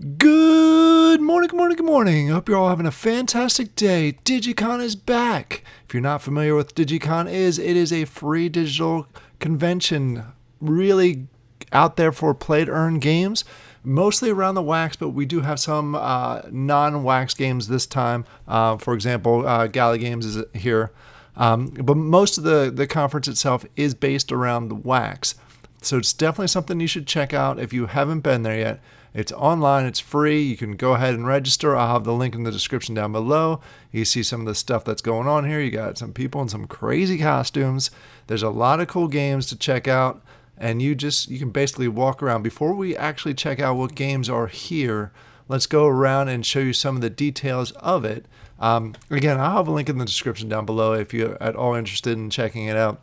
Good morning, good morning, good morning. I hope you're all having a fantastic day. Dygycon is back. If you're not familiar with Dygycon it is a free digital convention, really out there for play to earn games, mostly around the Wax, but we do have some non-Wax games this time. For example, Gala Games is here. But most of the conference itself is based around the Wax. So it's definitely something you should check out if you haven't been there yet. It's online, it's free. You can go ahead and register. I'll have the link in the description down below. You see some of the stuff that's going on here. You got some people in some crazy costumes. There's a lot of cool games to check out, and you can basically walk around. Before we actually check out what games are here, let's go around and show you some of the details of it. Again, I'll have a link in the description down below if you're at all interested in checking it out.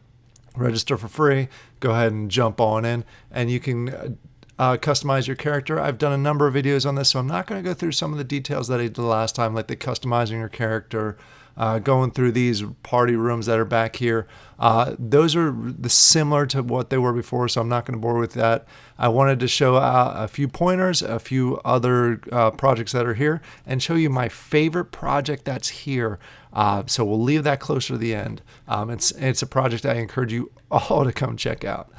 Register for free. Go ahead and jump on in, and you can customize your character. I've done a number of videos on this, so I'm not going to go through some of the details that I did the last time, like the customizing your character, going through these party rooms that are back here. Those are similar to what they were before, so I'm not going to bore with that. I wanted to show a few pointers, a few other projects that are here, and show you my favorite project that's here. So we'll leave that closer to the end. It's a project I encourage you all to come check out.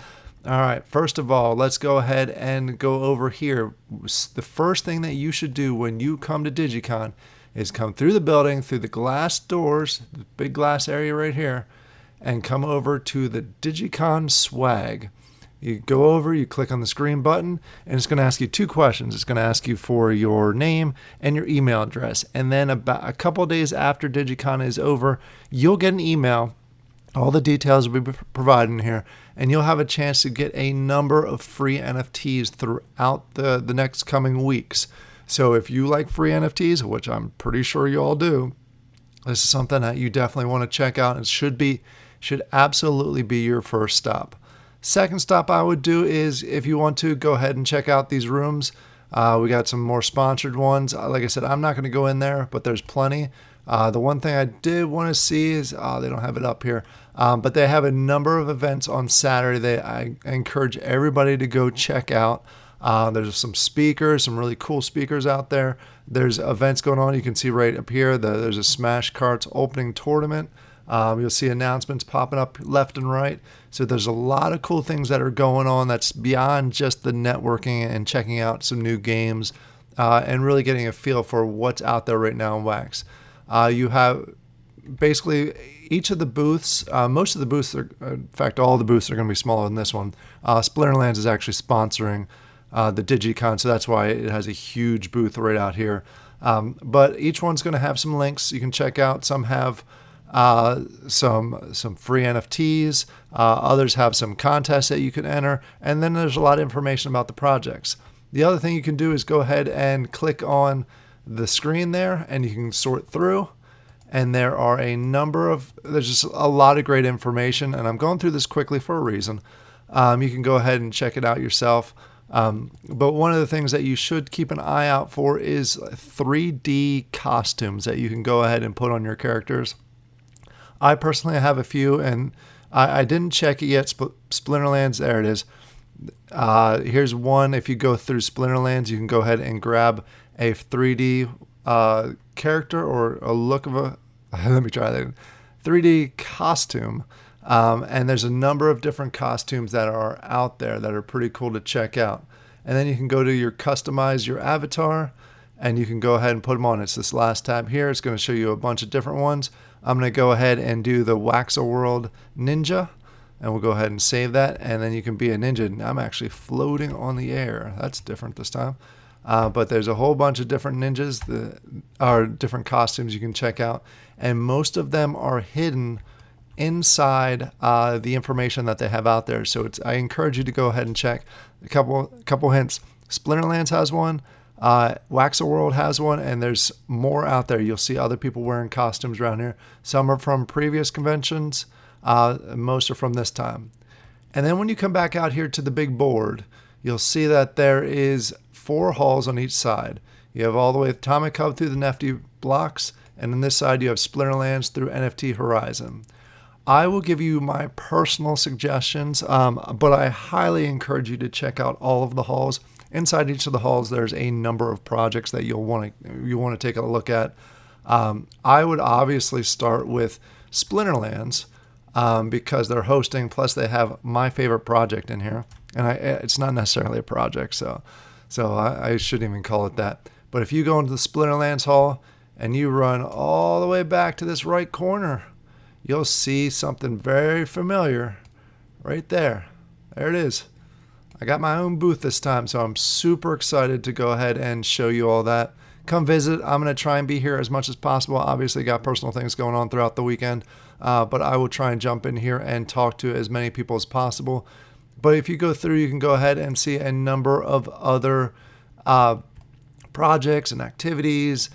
All right, first of all, let's go ahead and go over here. The first thing that you should do when you come to Dygycon is come through the building, through the glass doors, the big glass area right here, and come over to the Dygycon swag. You go over, you click on the screen button, and it's going to ask you two questions. It's going to ask you for your name and your email address. And then about a couple of days after Dygycon is over, you'll get an email. All the details will be provided in here, and you'll have a chance to get a number of free NFTs throughout the next coming weeks. So if you like free NFTs, which I'm pretty sure you all do, this is something that you definitely want to check out. It should absolutely be your first stop. Second stop I would do is, if you want to, go ahead and check out these rooms. We got some more sponsored ones. Like I said, I'm not going to go in there, but there's plenty. The one thing I did want to see is, they don't have it up here, but they have a number of events on Saturday I encourage everybody to go check out. There's some speakers, some really cool speakers out there. There's events going on. You can see right up here, there's a Smash Carts opening tournament. You'll see announcements popping up left and right. So there's a lot of cool things that are going on that's beyond just the networking and checking out some new games, and really getting a feel for what's out there right now in Wax. You have basically each of the booths, most of the booths are, in fact, all the booths are going to be smaller than this one. Splinterlands is actually sponsoring the Dygycon, so that's why it has a huge booth right out here. But each one's going to have some links you can check out. Some have some free NFTs. Others have some contests that you can enter, and then there's a lot of information about the projects. The other thing you can do is go ahead and click on the screen there, and you can sort through, and there's just a lot of great information, and I'm going through this quickly for a reason. You can go ahead and check it out yourself. But one of the things that you should keep an eye out for is 3D costumes that you can go ahead and put on your characters. I personally have a few, and I didn't check it yet. Splinterlands, there it is. Here's one. If you go through Splinterlands, you can go ahead and grab a 3D character or a look of a, let me try that, 3D costume. And there's a number of different costumes that are out there that are pretty cool to check out. And then you can go to customize your avatar, and you can go ahead and put them on. It's this last tab here. It's going to show you a bunch of different ones. I'm going to go ahead and do the Waxel World Ninja, and we'll go ahead and save that, and then you can be a ninja. I'm actually floating on the air. That's different this time. But there's a whole bunch of different ninjas that are different costumes you can check out, and most of them are hidden inside the information that they have out there. So I encourage you to go ahead and check. A couple hints. Splinterlands has one. Waxel World has one, and there's more out there. You'll see other people wearing costumes around here. Some are from previous conventions. Most are from this time. And then when you come back out here to the big board, you'll see that there is 4 halls on each side. You have all the way Atomic Hub through the NFT blocks, and on this side you have Splinterlands through NFT Horizon. I will give you my personal suggestions, but I highly encourage you to check out all of the halls. inside each of the halls, there's a number of projects that you want to take a look at. I would obviously start with Splinterlands because they're hosting. Plus, they have my favorite project in here, and it's not necessarily a project, so I shouldn't even call it that. But if you go into the Splinterlands hall and you run all the way back to this right corner, you'll see something very familiar right there. There it is. I got my own booth this time, so I'm super excited to go ahead and show you all that. Come visit. I'm going to try and be here as much as possible. Obviously, got personal things going on throughout the weekend, but I will try and jump in here and talk to as many people as possible. But if you go through, you can go ahead and see a number of other projects and activities.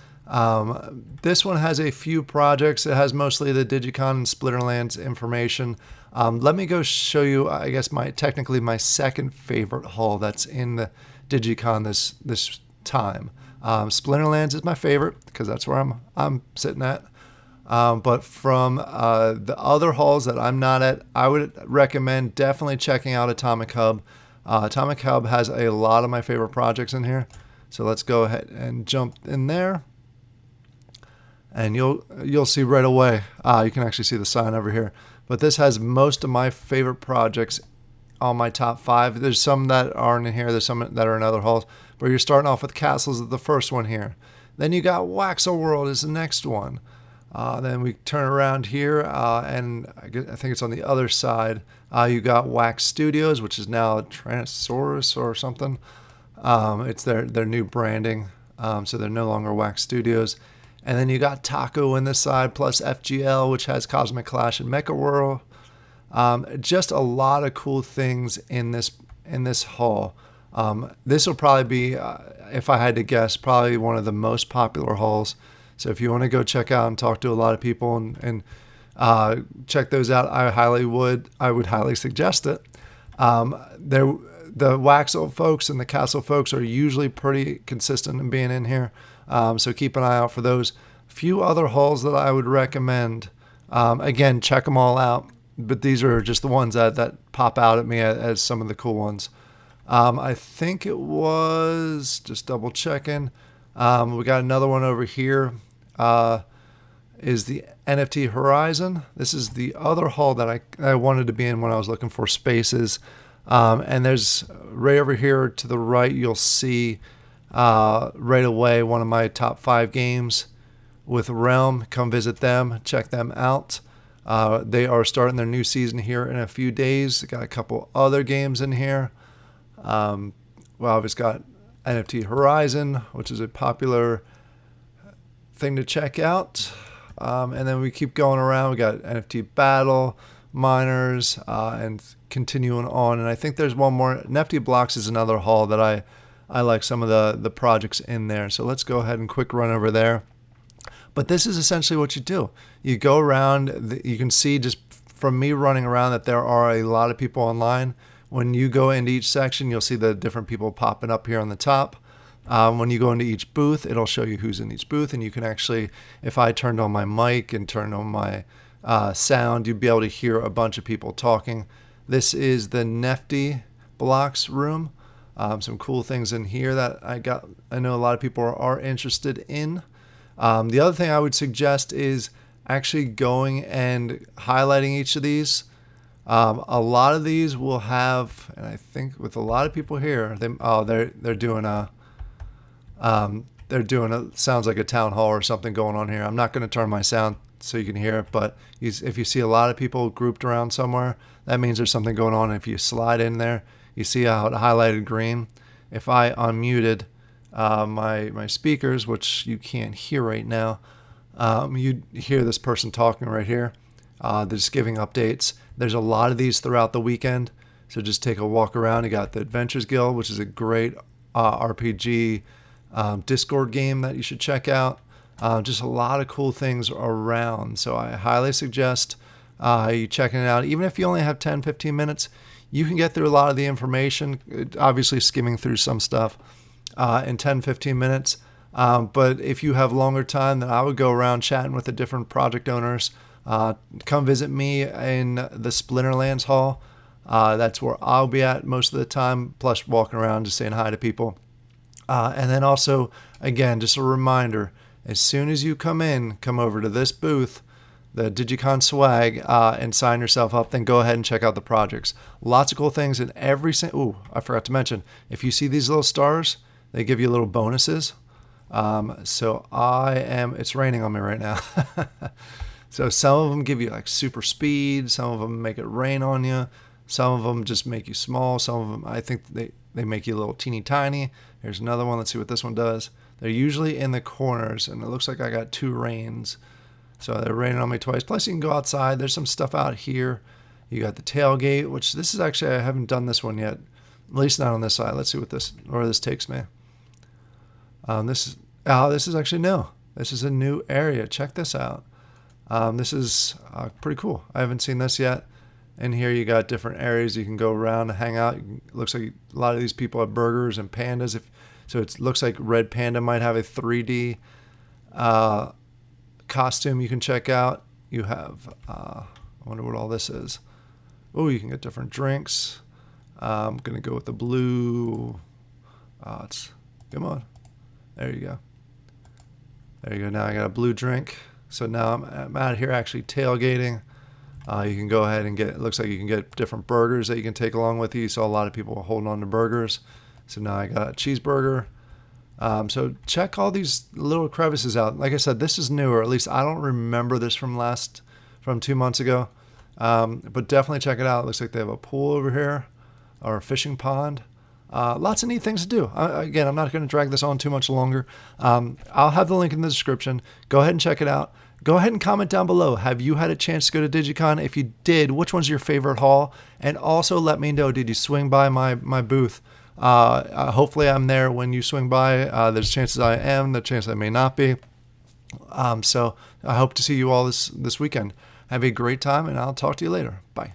This one has a few projects. It has mostly the Dygycon and Splinterlands information. Let me go show you, I guess, technically my second favorite hall that's in the Dygycon this time. Splinterlands is my favorite because that's where I'm sitting at. But from the other halls that I'm not at, I would recommend definitely checking out Atomic Hub. Atomic Hub has a lot of my favorite projects in here. So let's go ahead and jump in there. And you'll see right away. You can actually see the sign over here. But this has most of my favorite projects on my top 5. There's some that aren't in here. There's some that are in other halls. But you're starting off with Castles is the first one here. Then you got Waxel World is the next one. Then we turn around here, and I think it's on the other side. You got Wax Studios, which is now Metasource or something. It's their new branding, so they're no longer Wax Studios. And then you got Taco in this side, plus FGL, which has Cosmic Clash and Mecha World. Just a lot of cool things in this hall. This will probably be, if I had to guess, probably one of the most popular halls. So if you want to go check out and talk to a lot of people and check those out, I would highly suggest it. The Waxel folks and the Castle folks are usually pretty consistent in being in here. So keep an eye out for those. Few other halls that I would recommend. Again, check them all out. But these are just the ones that pop out at me as some of the cool ones. I think it was, just double checking. We got another one over here. Is the NFT Horizon. This is the other hall that I wanted to be in when I was looking for spaces. And there's right over here to the right, you'll see right away one of my top 5 games with Realm. Come visit them, check them out. They are starting their new season here in a few days. They got a couple other games in here. I've just got NFT Horizon, which is a popular thing to check out. And then we keep going around. We got NFT Battle, Miners, and continuing on. And I think there's one more. NFT Blocks is another hall that I like some of the projects in there. So let's go ahead and quick run over there. But this is essentially what you do. You go around. You can see just from me running around that there are a lot of people online. When you go into each section, you'll see the different people popping up here on the top. When you go into each booth, it'll show you who's in each booth. And you can actually, if I turned on my mic and turned on my sound, you'd be able to hear a bunch of people talking. This is the NFT Blocks room. Some cool things in here that I know a lot of people are interested in. The other thing I would suggest is actually going and highlighting each of these. A lot of these will have, and I think with a lot of people here, they're doing sounds like a town hall or something going on here. I'm not going to turn my sound so you can hear it, but if you see a lot of people grouped around somewhere, that means there's something going on. And if you slide in there, you see how it highlighted green. If I unmuted my speakers, which you can't hear right now, you'd hear this person talking right here. They're just giving updates. There's a lot of these throughout the weekend, so just take a walk around. You got the Adventures Guild, which is a great RPG Discord game that you should check out. Just a lot of cool things around, so I highly suggest you checking it out. Even if you only have 10-15 minutes, you can get through a lot of the information, obviously skimming through some stuff in 10-15 minutes. But if you have longer time, then I would go around chatting with the different project owners. Come visit me in the Splinterlands hall. That's where I'll be at most of the time, plus walking around just saying hi to people. And then also, again, just a reminder, as soon as you come over to this booth, the Dygycon swag, and sign yourself up, then go ahead and check out the projects. Lots of cool things in every single... Ooh, I forgot to mention, if you see these little stars, they give you little bonuses. So it's raining on me right now. So some of them give you like super speed, some of them make it rain on you, some of them just make you small, some of them, I think they make you a little teeny tiny. Here's another one. Let's see what this one does. They're usually in the corners, and it looks like I got 2 rains. So they're raining on me twice. Plus, you can go outside. There's some stuff out here. You got the tailgate, which this is actually, I haven't done this one yet. At least not on this side. Let's see where this takes me. This is actually new. This is a new area. Check this out. This is pretty cool. I haven't seen this yet. And here you got different areas you can go around and hang out. It looks like a lot of these people have burgers and pandas. So it looks like Red Panda might have a 3D costume you can check out. You have, I wonder what all this is. Oh, you can get different drinks. I'm going to go with the blue. Come on. There you go. There you go. Now I got a blue drink. So now I'm out here actually tailgating. You can go ahead and it looks like you can get different burgers that you can take along with you. You saw a lot of people holding on to burgers. So now I got a cheeseburger. So check all these little crevices out. Like I said, this is new, or at least I don't remember this from 2 months ago. But definitely check it out. It looks like they have a pool over here, or a fishing pond. Lots of neat things to do. Again, I'm not going to drag this on too much longer. I'll have the link in the description. Go ahead and check it out. Go ahead and comment down below. Have you had a chance to go to Dygycon? If you did, which one's your favorite haul? And also let me know, did you swing by my booth? Hopefully I'm there when you swing by. There's chances I am, there's chances I may not be. So I hope to see you all this weekend. Have a great time, and I'll talk to you later. Bye.